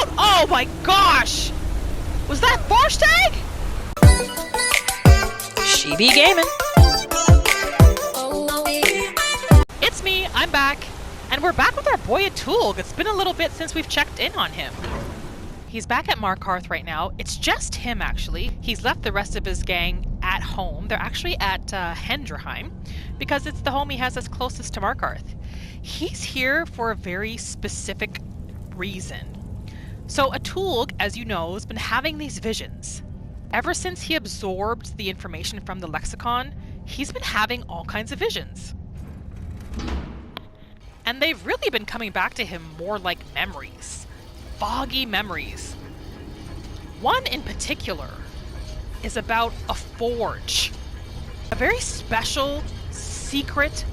out! Oh my gosh! Was that Forge Tag? She be gaming. It's me, I'm back. And we're back with our boy Atulg. It's been a little bit since we've checked in on him. He's back at Markarth right now. It's just him, actually. He's left the rest of his gang at home. They're actually at Hendrheim, because it's the home he has that's closest to Markarth. He's here for a very specific reason. So Atulg, as you know, has been having these visions. Ever since he absorbed the information from the lexicon, he's been having all kinds of visions. And they've really been coming back to him more like memories. Foggy memories. One in particular is about a forge. A very special, secret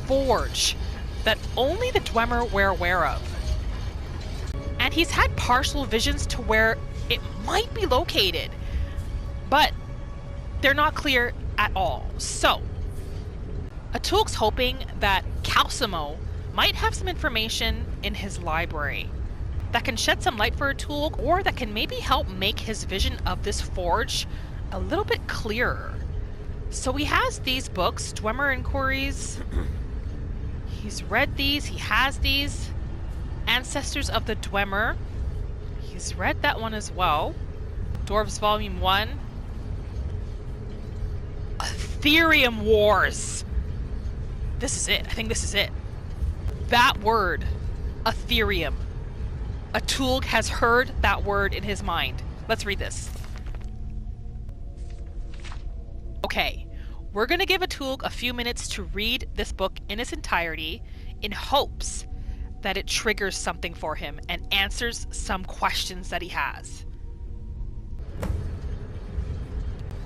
forge that only the Dwemer were aware of. And he's had partial visions to where it might be located, but they're not clear at all. So, Atulg's hoping that Calcimo might have some information in his library that can shed some light for Atulg, or that can maybe help make his vision of this forge a little bit clearer. So he has these books, Dwemer Inquiries. He's read these, he has these. Ancestors of the Dwemer. He's read that one as well. Dwarves Volume 1. Ethereum Wars. This is it. I think this is it. That word, Ethereum. Atulg has heard that word in his mind. Let's read this. Okay, we're going to give Atulg a few minutes to read this book in its entirety in hopes that it triggers something for him and answers some questions that he has.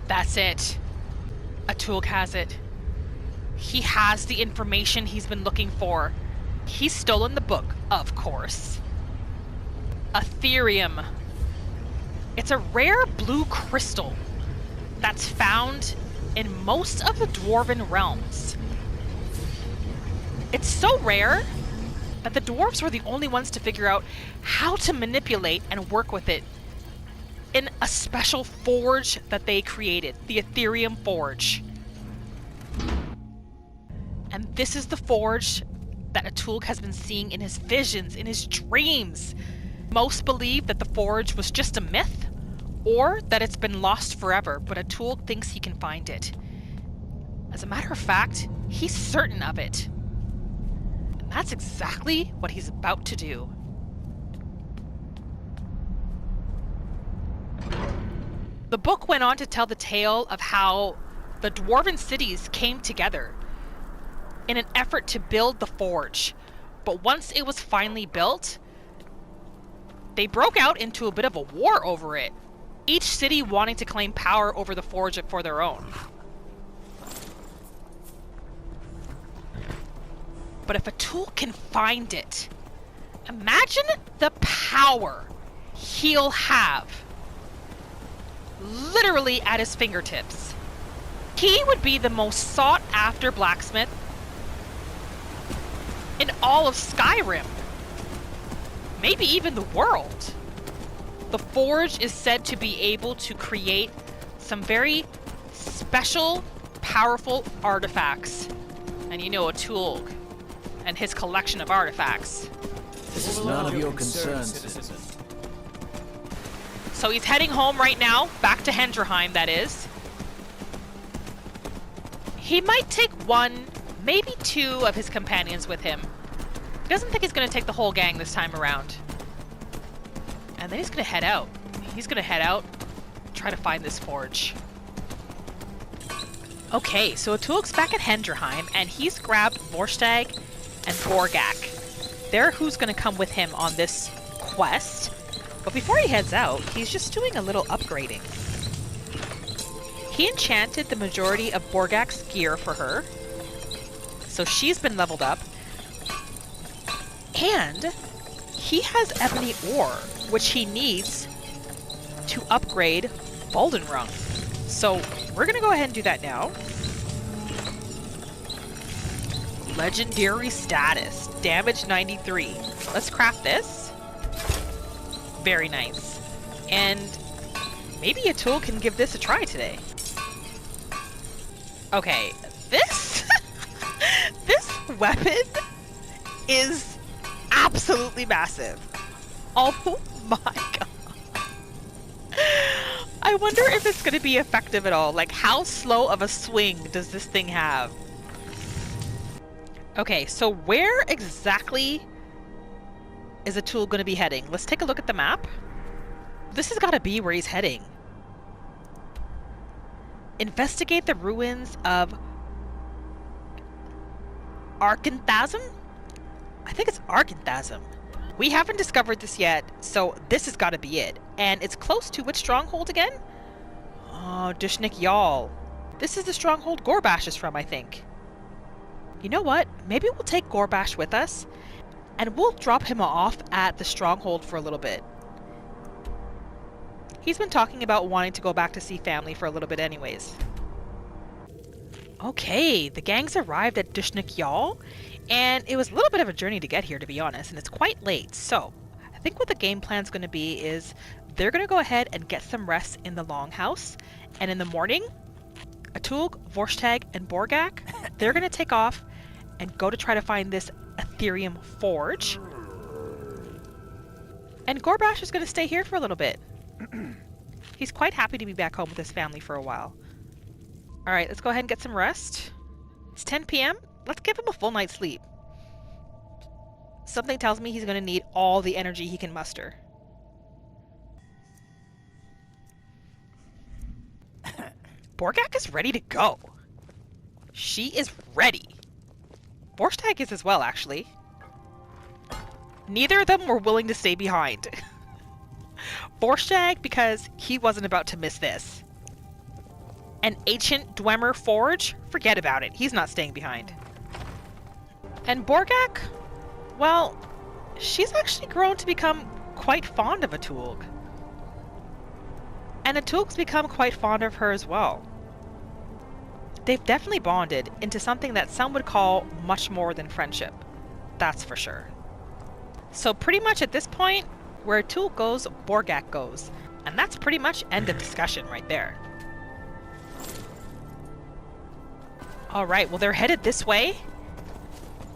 That's it. Atulg has it. He has the information he's been looking for. He's stolen the book, of course. Ethereum. It's a rare blue crystal that's found in most of the Dwarven realms. It's so rare that the dwarves were the only ones to figure out how to manipulate and work with it in a special forge that they created, the Ethereum Forge. And this is the forge that Atulg has been seeing in his visions, in his dreams. Most believe that the forge was just a myth, or that it's been lost forever, but Atulg thinks he can find it. As a matter of fact, he's certain of it. And that's exactly what he's about to do. The book went on to tell the tale of how the Dwarven cities came together in an effort to build the forge. But once it was finally built, they broke out into a bit of a war over it, each city wanting to claim power over the forge for their own. But if Atulg can find it, imagine the power he'll have literally at his fingertips. He would be the most sought after blacksmith in all of Skyrim. Maybe even the world. The forge is said to be able to create some very special, powerful artifacts. And you know Atulg and his collection of artifacts. This is none of your concern, citizen. So he's heading home right now, back to Hendrheim, that is. He might take one, maybe two of his companions with him. He doesn't think he's going to take the whole gang this time around. And then he's going to head out. He's going to head out, try to find this forge. Okay, so Atulg's back at Hendrheim, and he's grabbed Vorstag and Borgak. They're who's going to come with him on this quest. But before he heads out, he's just doing a little upgrading. He enchanted the majority of Borgak's gear for her, so she's been leveled up. And he has ebony ore, which he needs to upgrade Boldenrung. So we're going to go ahead and do that now. Legendary status, damage 93. Let's craft this. Very nice. And maybe Atulg can give this a try today. Okay, this this weapon is absolutely massive. Oh my god. I wonder if it's going to be effective at all. Like, how slow of a swing does this thing have? Okay, so where exactly is Atulg going to be heading? Let's take a look at the map. This has got to be where he's heading. Investigate the ruins of Arkanthasm? I think it's Arkanthasm. We haven't discovered this yet, so this has got to be it. And it's close to which stronghold again? Oh, Dushnik Yal. This is the stronghold Gorbash is from, I think. You know what? Maybe we'll take Gorbash with us, and we'll drop him off at the stronghold for a little bit. He's been talking about wanting to go back to see family for a little bit anyways. Okay, the gang's arrived at Dushnik Yal, and it was a little bit of a journey to get here, to be honest, and it's quite late. So I think what the game plan's going to be is they're going to go ahead and get some rest in the Longhouse, and in the morning, Atulg, Vorstag, and Borgak, they're going to take off and go to try to find this Ethereum Forge. And Gorbash is going to stay here for a little bit. He's quite happy to be back home with his family for a while. Alright, let's go ahead and get some rest. It's 10 p.m. Let's give him a full night's sleep. Something tells me he's going to need all the energy he can muster. Borgak is ready to go. She is ready. Vorstag is as well, actually. Neither of them were willing to stay behind. Vorstag, because he wasn't about to miss this. An ancient Dwemer forge? Forget about it. He's not staying behind. And Borgak? Well, she's actually grown to become quite fond of Atulg. And Atulg's become quite fond of her as well. They've definitely bonded into something that some would call much more than friendship. That's for sure. So pretty much at this point, where Atulg goes, Borgak goes. And that's pretty much end of discussion right there. Alright, well they're headed this way.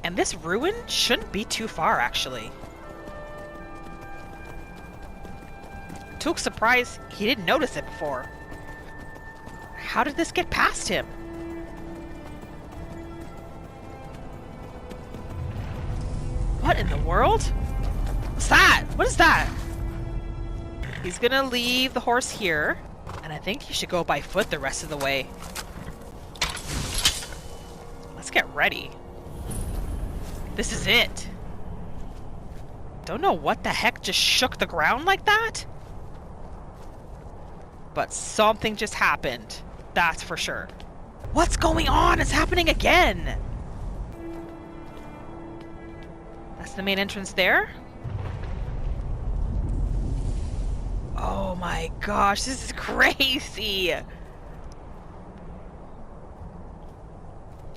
And this ruin shouldn't be too far, actually. Atulg's surprised he didn't notice it before. How did this get past him? What in the world? What's that? What is that? He's gonna leave the horse here, and I think he should go by foot the rest of the way. Let's get ready. This is it. Don't know what the heck just shook the ground like that, but something just happened. That's for sure. What's going on? It's happening again. That's the main entrance there. Oh my gosh, this is crazy.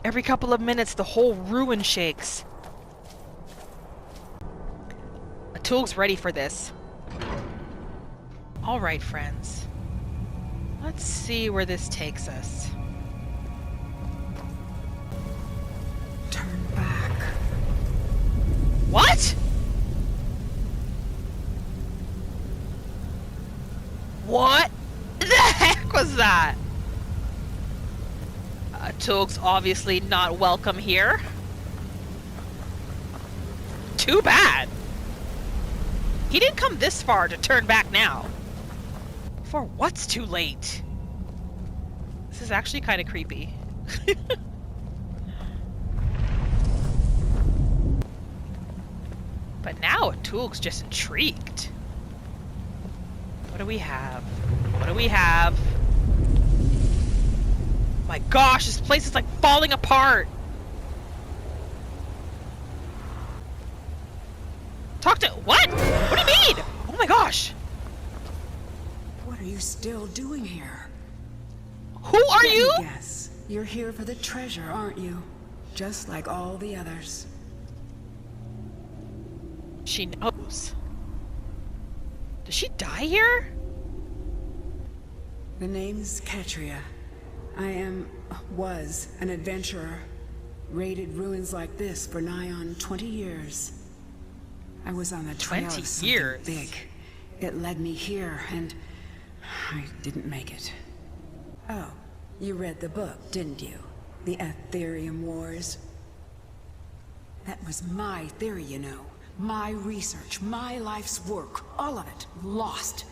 Every couple of minutes, the whole ruin shakes. Atulg's ready for this. All right, friends. Let's see where this takes us. Turn back. What? What the heck was that? Atulg's obviously not welcome here. Too bad. He didn't come this far to turn back now. For what's too late? This is actually kind of creepy. But now Atulg's just intrigued. What do we have? What do we have? My gosh, this place is like falling apart. Talk to what? What do you mean? Oh my gosh. What are you still doing here? Who are Let me you? guess. You're here for the treasure, aren't you? Just like all the others. She knows. Did she die here? The name's Katria. Was an adventurer. Raided ruins like this for nigh on 20 years. I was on the trail of 20 something years? big. It led me here, and I didn't make it. Oh, you read the book, didn't you? The Ethereum Wars. That was my theory, you know. My research, my life's work, all of it, lost.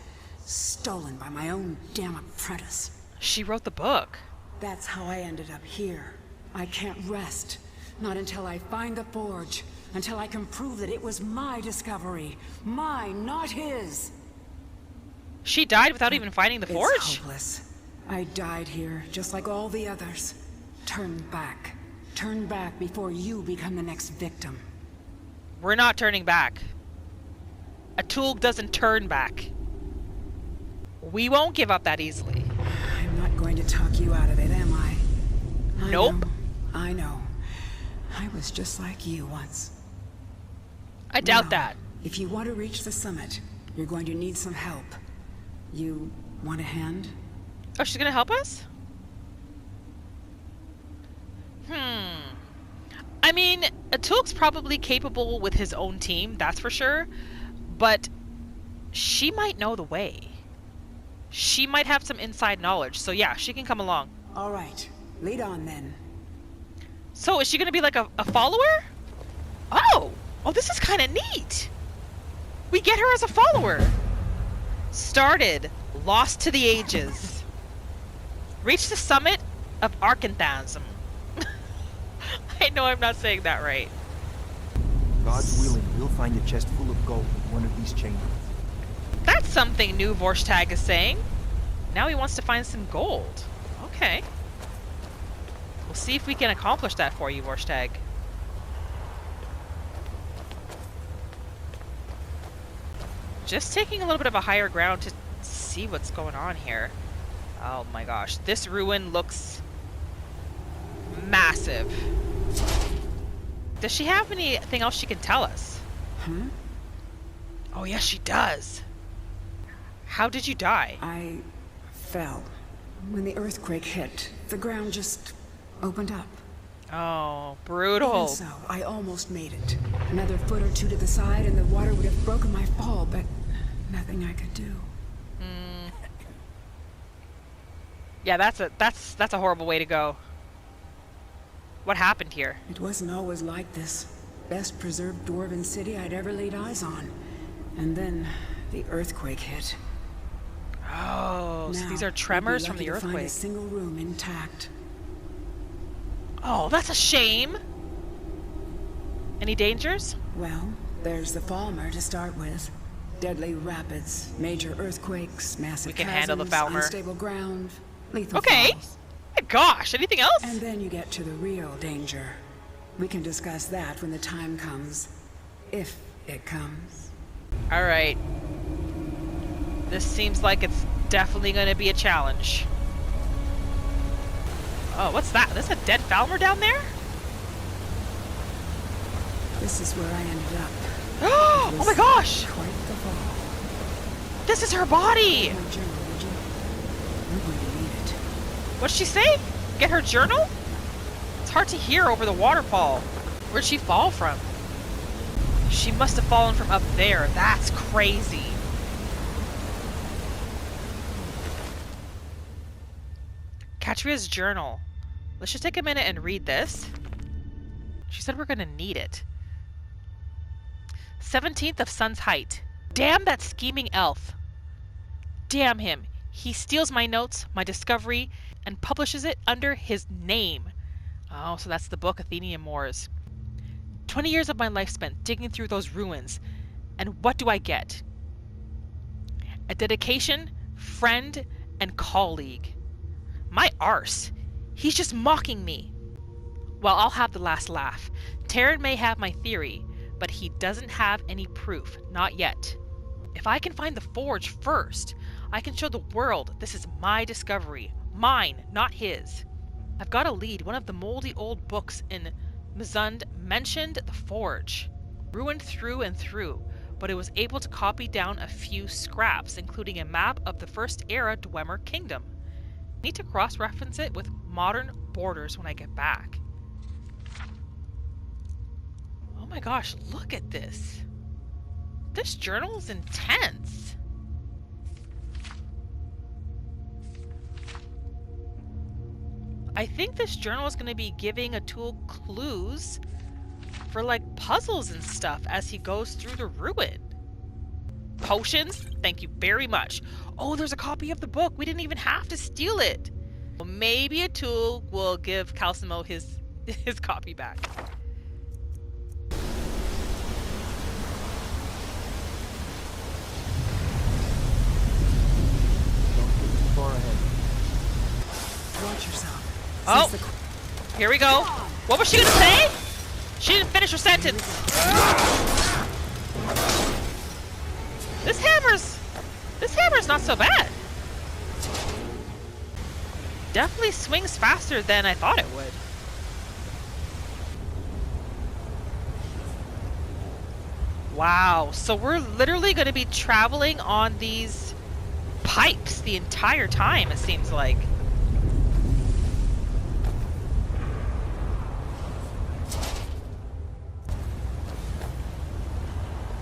Stolen by my own damn apprentice. She wrote the book. That's how I ended up here. I can't rest. Not until I find the forge. Until I can prove that it was my discovery. Mine, not his. She died without even finding the forge? It's hopeless. I died here, just like all the others. Turn back. Turn back before you become the next victim. We're not turning back. Atulg doesn't turn back. We won't give up that easily. I'm not going to talk you out of it, am I? Nope. I know. I was just like you once. I doubt Now, that. If you want to reach the summit, you're going to need some help. You want a hand? Oh, she's gonna help us? I mean, Atulg's probably capable with his own team, that's for sure. But she might know the way. She might have some inside knowledge. So yeah, she can come along. All right. Lead on then. So is she gonna be like a follower? Oh! Oh, this is kind of neat. We get her as a follower. Started. Lost to the ages. Reach the summit of Arkanthasm. I know I'm not saying that right. God's willing, we'll find a chest full of gold in one of these chambers. That's something new Vorstag is saying. Now he wants to find some gold. Okay. We'll see if we can accomplish that for you, Vorstag. Just taking a little bit of a higher ground to see what's going on here. Oh my gosh. This ruin looks massive. Does she have anything else she can tell us? Oh yes, she does. How did you die? I fell. When the earthquake hit, the ground just opened up. Oh, brutal. Even so, I almost made it. Another foot or two to the side and the water would have broken my fall, but nothing I could do. Yeah, that's a horrible way to go. What happened here? It wasn't always like this. Best preserved dwarven city I'd ever laid eyes on. And then the earthquake hit. Oh, so Now, these are we'd be tremors from lucky the to find a earthquake. single room intact. Oh, that's a shame. Any dangers? Well, there's the Falmer to start with. Deadly rapids, major earthquakes, massive We can chasms, handle the Falmer. unstable ground, lethal Okay. falls. My gosh, anything else? And then you get to the real danger. We can discuss that when the time comes. If it comes. All right. This seems like it's definitely going to be a challenge. Oh, what's that? There's a dead Falmer down there? This is where I ended up. Oh my gosh! Quite the fall. This is her body! My journal, would you? We're going to need it. What'd she say? Get her journal? It's hard to hear over the waterfall. Where'd she fall from? She must have fallen from up there. That's crazy. Katria's journal. Let's just take a minute and read this. She said we're gonna need it. 17th of Sun's Height. Damn that scheming elf. Damn him. He steals my notes, my discovery, and publishes it under his name. Oh, so that's the book Athenian Moors. 20 years of my life spent digging through those ruins. And what do I get? A dedication, friend, and colleague. My arse. He's just mocking me. Well, I'll have the last laugh. Terran may have my theory, but he doesn't have any proof. Not yet. If I can find the forge first, I can show the world this is my discovery. Mine, not his. I've got to lead. One of the moldy old books in Mizund mentioned the forge. Ruined through and through. but it was able to copy down a few scraps, including a map of the First Era Dwemer Kingdom. I need to cross-reference it with modern borders when I get back. Oh my gosh, look at this. This journal is intense. I think this journal is going to be giving Atulg clues for like puzzles and stuff as he goes through the ruin. Potions? Thank you very much. Oh, there's a copy of the book. We didn't even have to steal it. Well, maybe Atulg will give Calcimo his copy back. Don't get too far ahead. Watch yourself. Oh, here we go. What was she gonna say? She didn't finish her sentence. This hammer's not so bad. Definitely swings faster than I thought it would. Wow, so we're literally going to be traveling on these pipes the entire time, it seems like.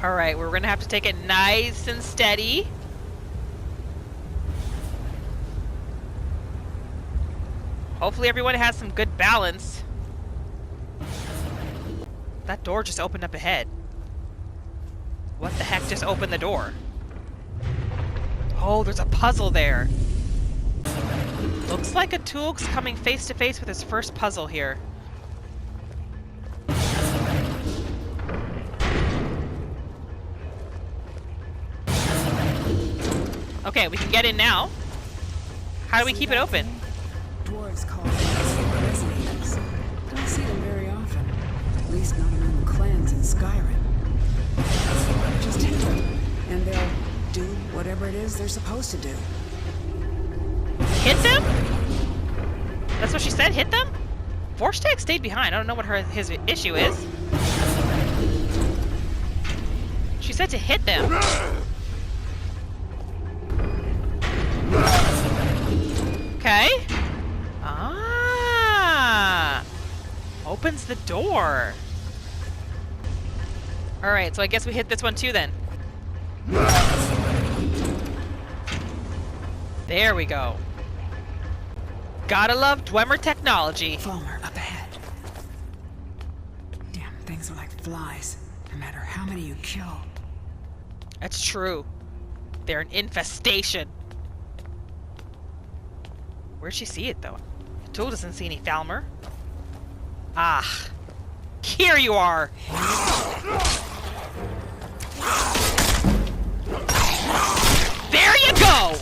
Alright, we're gonna have to take it nice and steady. Hopefully everyone has some good balance. That door just opened up ahead. What the heck just opened the door? Oh, there's a puzzle there. Looks like Atulg's coming face to face with his first puzzle here. Okay, we can get in now. How do we keep it open? Dwarves call them resonators. Don't see them very often. At least not among the clans in Skyrim. Just hit them, and they'll do whatever it is they're supposed to do. Hit them? That's what she said? Hit them? Vorstag stayed behind. I don't know what his issue is. She said to hit them. Okay. Ah. Opens the door. Alright, so I guess we hit this one too then. There we go. Gotta love Dwemer technology. Fulmer, up ahead. Damn, things are like flies. No matter how many you kill. That's true. They're an infestation. Where'd she see it, though? Atulg doesn't see any Falmer. Ah. Here you are! There you go!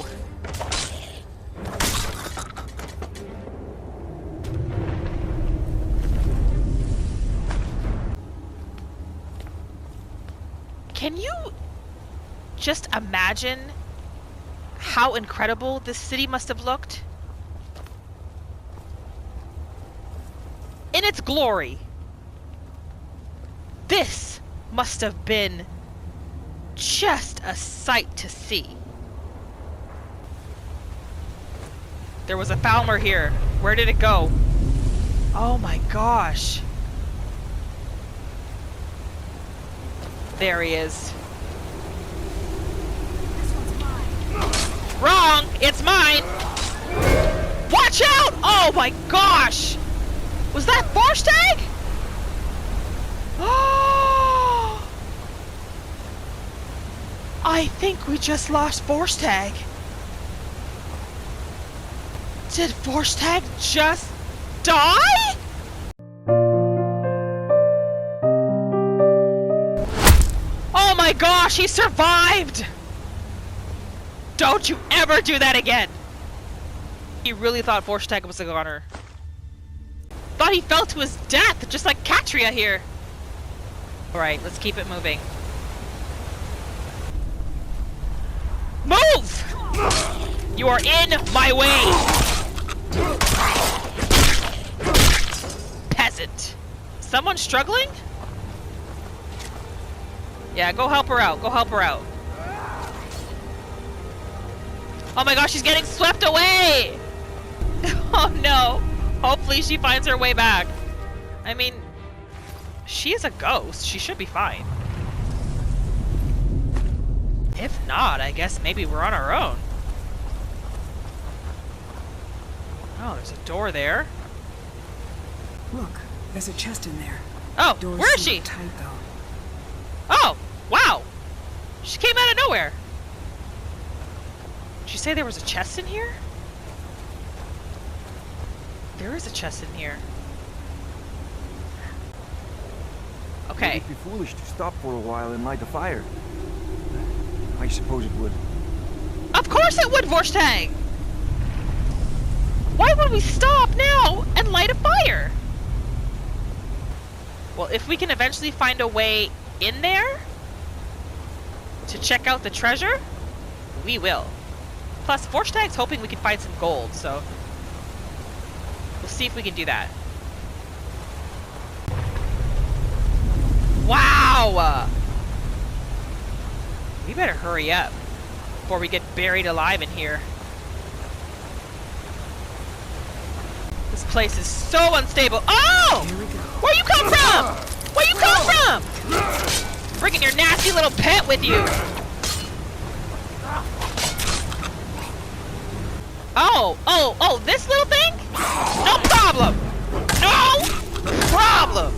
Can you just imagine how incredible this city must have looked? In its glory. This must have been just a sight to see. There was a Falmer here. Where did it go? Oh my gosh. There he is. Wrong! It's mine! Watch out! Oh my gosh! Was that Vorstag? Oh! I think we just lost Vorstag. Did Vorstag just die? Oh my gosh, he survived! Don't you ever do that again! He really thought Vorstag was a goner. Thought he fell to his death, just like Katria here. Alright, let's keep it moving. Move! You are in my way! Peasant. Someone struggling? Yeah, go help her out. Go help her out. Oh my gosh, she's getting swept away! Oh no. Hopefully she finds her way back. I mean, she is a ghost. She should be fine. If not, I guess maybe we're on our own. Oh, there's a door there. Look, there's a chest in there. Oh, Door's where is she? sealed tight, though. Oh, wow. She came out of nowhere. Did you say there was a chest in here? There is a chest in here. Okay. It'd be foolish to stop for a while and light a fire. I suppose it would. Of course it would, Vorstag! Why would we stop now and light a fire? Well, if we can eventually find a way in there to check out the treasure, we will. Plus, Vorstag's hoping we can find some gold, so we'll see if we can do that. Wow! We better hurry up before we get buried alive in here. This place is so unstable. Oh! Here we go. Where you come from? Where you come from? Bringing your nasty little pet with you. Oh, this little thing? No problem. No problem.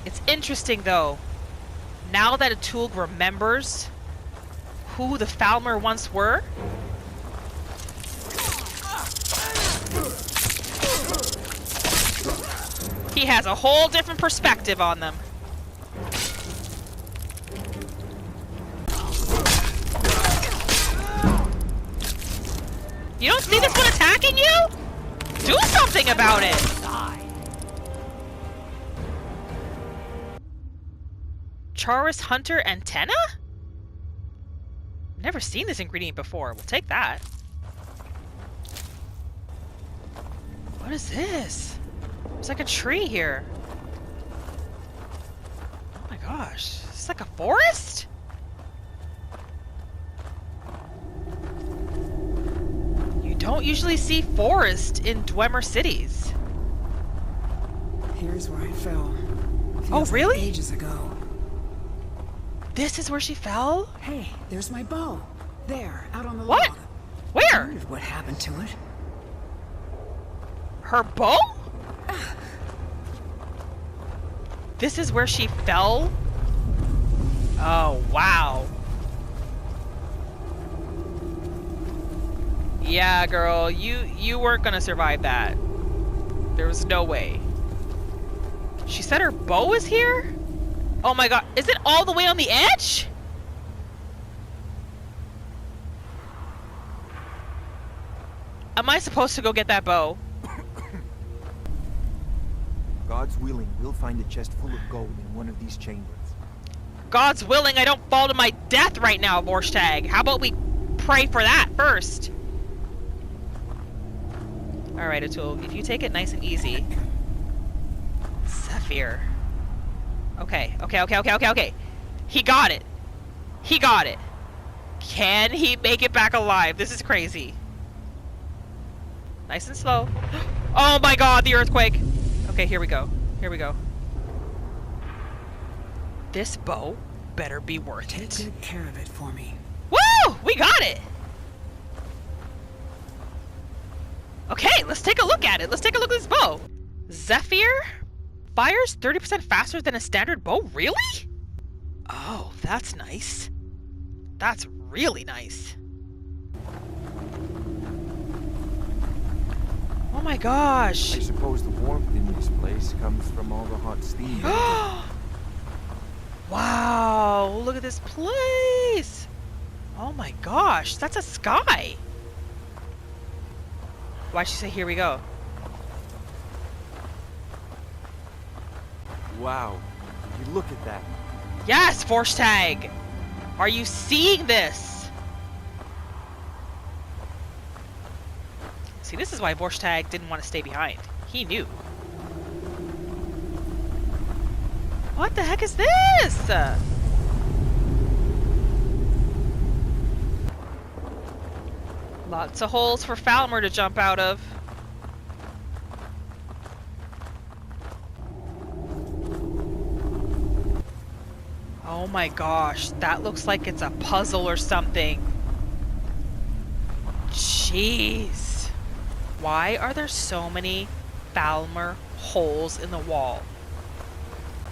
It's interesting though. Now that Atulg remembers who the Falmer once were, he has a whole different perspective on them. You don't see this one attacking you? Do something about it! Chaurus Hunter Antenna? Never seen this ingredient before. We'll take that. What is this? There's like a tree here. Oh my gosh. Is this like a forest? You don't usually see forest in Dwemer cities. Here's where I fell. Feels Oh, like really? ages ago. This is where she fell? Hey, there's my bow. There, out on the What? log. I Where? wondered what happened to it. Her bow? This is where she fell? Oh, wow. Yeah, girl, you weren't gonna survive that. There was no way. She said her bow is here? Oh my god, is it all the way on the edge? Am I supposed to go get that bow? God's willing, we'll find a chest full of gold in one of these chambers. God's willing I don't fall to my death right now, Vorstag. How about we pray for that first? Alright, Atulg, if you take it nice and easy. Zephyr. Okay. He got it. He got it. Can he make it back alive? This is crazy. Nice and slow. Oh my god, the earthquake. Okay, here we go. Here we go. This bow better be worth Take it. good care of it for me. Woo! We got it! Okay, let's take a look at it. Let's take a look at this bow. Zephyr fires 30% faster than a standard bow? Really? Oh, that's nice. That's really nice. Oh my gosh. I suppose the warmth in this place comes from all the hot steam. Wow, look at this place. Oh my gosh, that's a sky. Why'd she say here we go? Wow, you look at that. Yes, Vorstag! Are you seeing this? See, this is why Vorstag didn't want to stay behind. He knew. What the heck is this? Lots of holes for Falmer to jump out of. Oh my gosh, that looks like it's a puzzle or something. Jeez. Why are there so many Falmer holes in the wall?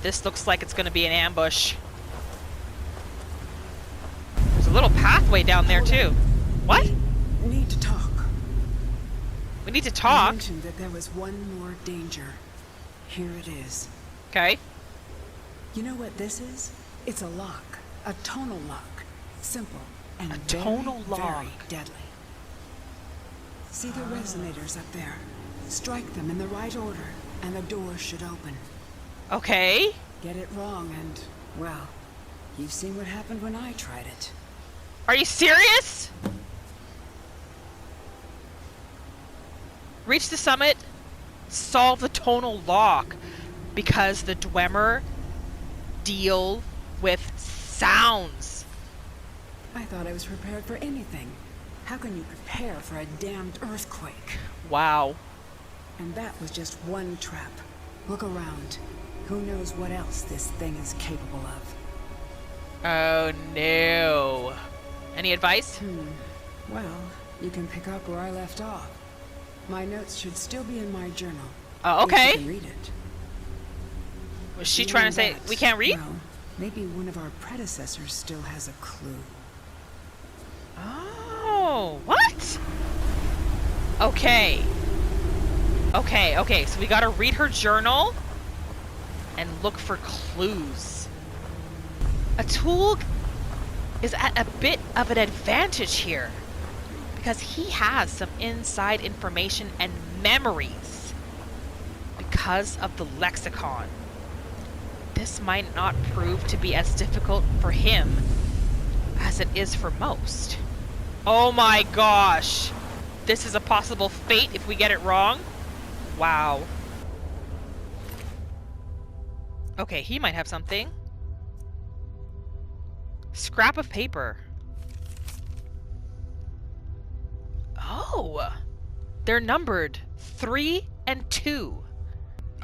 This looks like it's going to be an ambush. There's a little pathway down there too. What? We need to talk. We need to I talk? mentioned that there was one more danger. Here it is. Okay. You know what this is? It's a lock. A tonal lock. Simple and A very, tonal very lock. deadly. See the resonators up there? Strike them in the right order, and the door should open. Okay. Get it wrong, and, well, you've seen what happened when I tried it. Are you serious? Reach the summit, solve the tonal lock, because the Dwemer deal with sounds. I thought I was prepared for anything. How can you prepare for a damned earthquake? Wow. And that was just one trap. Look around. Who knows what else this thing is capable of? Oh no. Any advice? Well, you can pick up where I left off. My notes should still be in my journal. Oh, okay. If you can read it. Was she Beyond trying to say that, we can't read? Well, maybe one of our predecessors still has a clue. Oh, what? Okay. Okay, so we gotta read her journal and look for clues. Atulg is at a bit of an advantage here because he has some inside information and memories because of the lexicon. This might not prove to be as difficult for him as it is for most. Oh my gosh! This is a possible fate if we get it wrong. Wow. Okay, he might have something. Scrap of paper. Oh! They're numbered 3 and 2.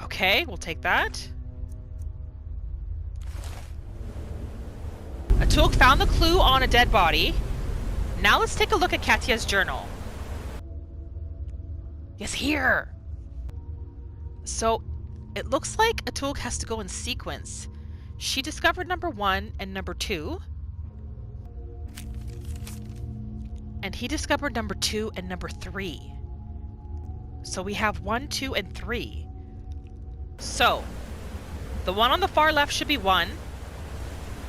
Okay, we'll take that. Atulg found the clue on a dead body. Now let's take a look at Katya's journal. Yes, here! So, it looks like Atulg has to go in sequence. She discovered number 1 and number 2. And he discovered number 2 and number 3. So we have 1, 2, and 3. So, the one on the far left should be 1.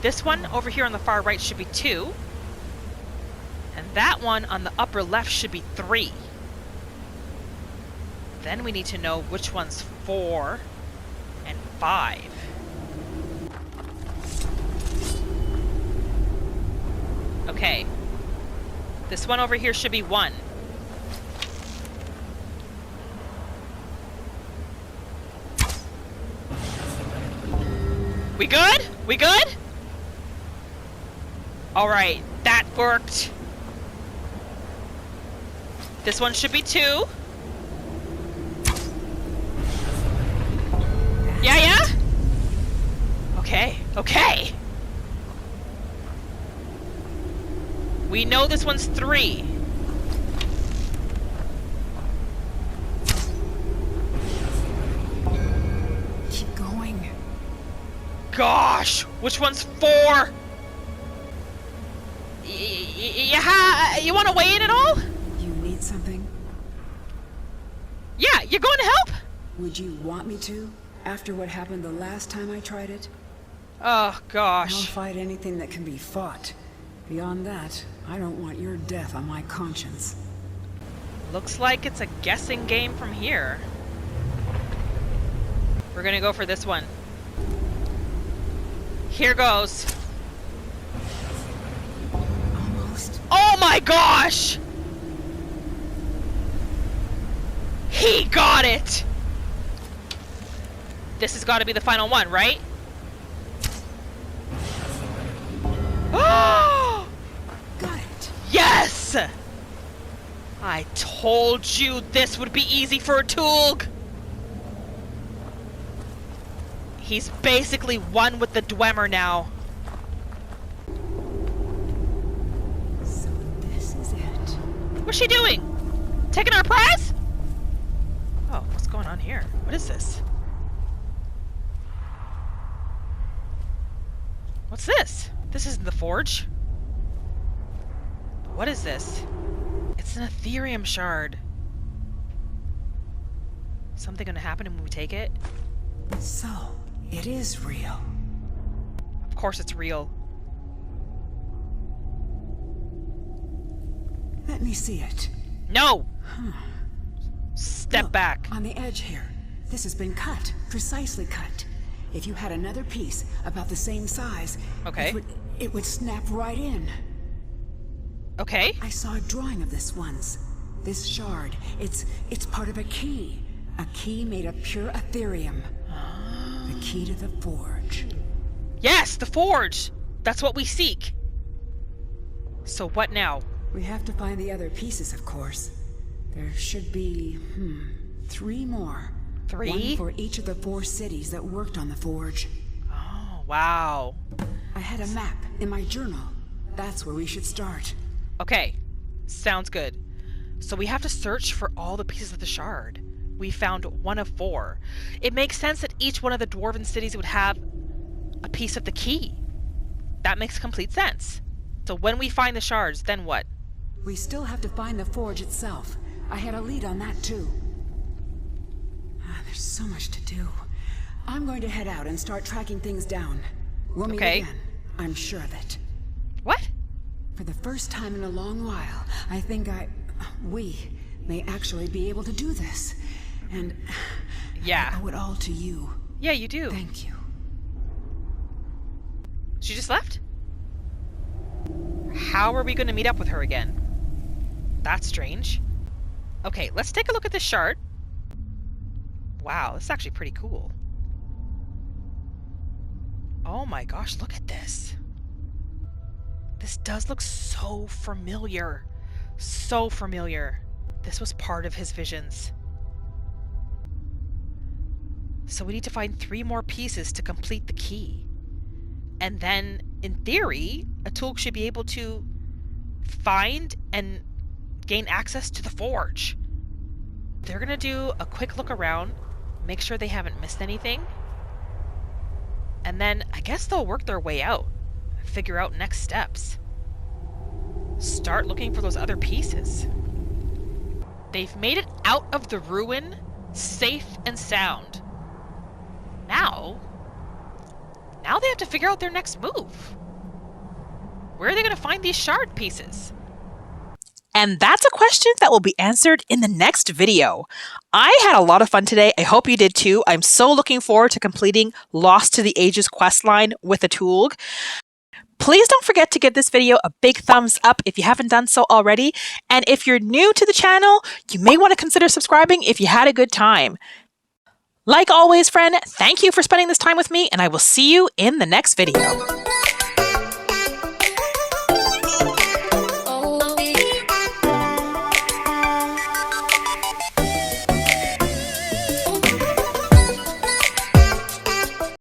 This one over here on the far right should be 2. And that one on the upper left should be 3. Then we need to know which one's 4 and 5. Okay. This one over here should be 1. We good? We good? Alright, that worked. This one should be 2. Yeah? Okay. We know this one's 3. Keep going. Gosh, which one's 4? You want to weigh in at all? You need something? Yeah, you're going to help? Would you want me to? After what happened the last time I tried it? Oh, I'll gosh. fight anything that can be fought. Beyond that, I don't want your death on my conscience. Looks like it's a guessing game from here. We're gonna go for this one. Here goes. Almost. Oh my gosh! He got it! This has got to be the final one, right? Got it. Yes! I told you this would be easy for Atulg. He's basically one with the Dwemer now. So this is it. What's she doing? Taking our prize? Oh, what's going on here? What is this? What's this? This isn't the forge. What is this? It's an Ethereum shard. Something gonna happen when we take it? So, it is real. Of course it's real. Let me see it. No! Step Look, back. on the edge here. This has been cut. Precisely cut. If you had another piece about the same size, Okay. it would snap right in. Okay. I saw a drawing of this once. This shard, it's part of a key. A key made of pure Ethereum. The key to the forge. Yes, the forge! That's what we seek. So what now? We have to find the other pieces, of course. There should be, 3 more. 3? One for each of the 4 cities that worked on the forge. Oh, wow. I had a map in my journal. That's where we should start. Okay, sounds good. So we have to search for all the pieces of the shard. We found 1 of 4. It makes sense that each one of the dwarven cities would have a piece of the key. That makes complete sense. So when we find the shards, then what? We still have to find the forge itself. I had a lead on that too. There's so much to do. I'm going to head out and start tracking things down. We'll meet Okay. again. I'm sure of it. What? For the first time in a long while, I think we may actually be able to do this. And Yeah. I owe it all to you. Yeah, you do. Thank you. She just left? How are we going to meet up with her again? That's strange. Okay, let's take a look at this shard. Wow, this is actually pretty cool. Oh my gosh, look at this. This does look so familiar. So familiar. This was part of his visions. So we need to find 3 more pieces to complete the key. And then, in theory, Atulg should be able to find and gain access to the forge. They're gonna do a quick look around, make sure they haven't missed anything, and then I guess they'll work their way out, figure out next steps. Start looking for those other pieces. They've made it out of the ruin, safe and sound. Now they have to figure out their next move. Where are they going to find these shard pieces? And that's a question that will be answered in the next video. I had a lot of fun today. I hope you did too. I'm so looking forward to completing Lost to the Ages questline with Atulg. Please don't forget to give this video a big thumbs up if you haven't done so already. And if you're new to the channel, you may want to consider subscribing if you had a good time. Like always, friend, thank you for spending this time with me, and I will see you in the next video.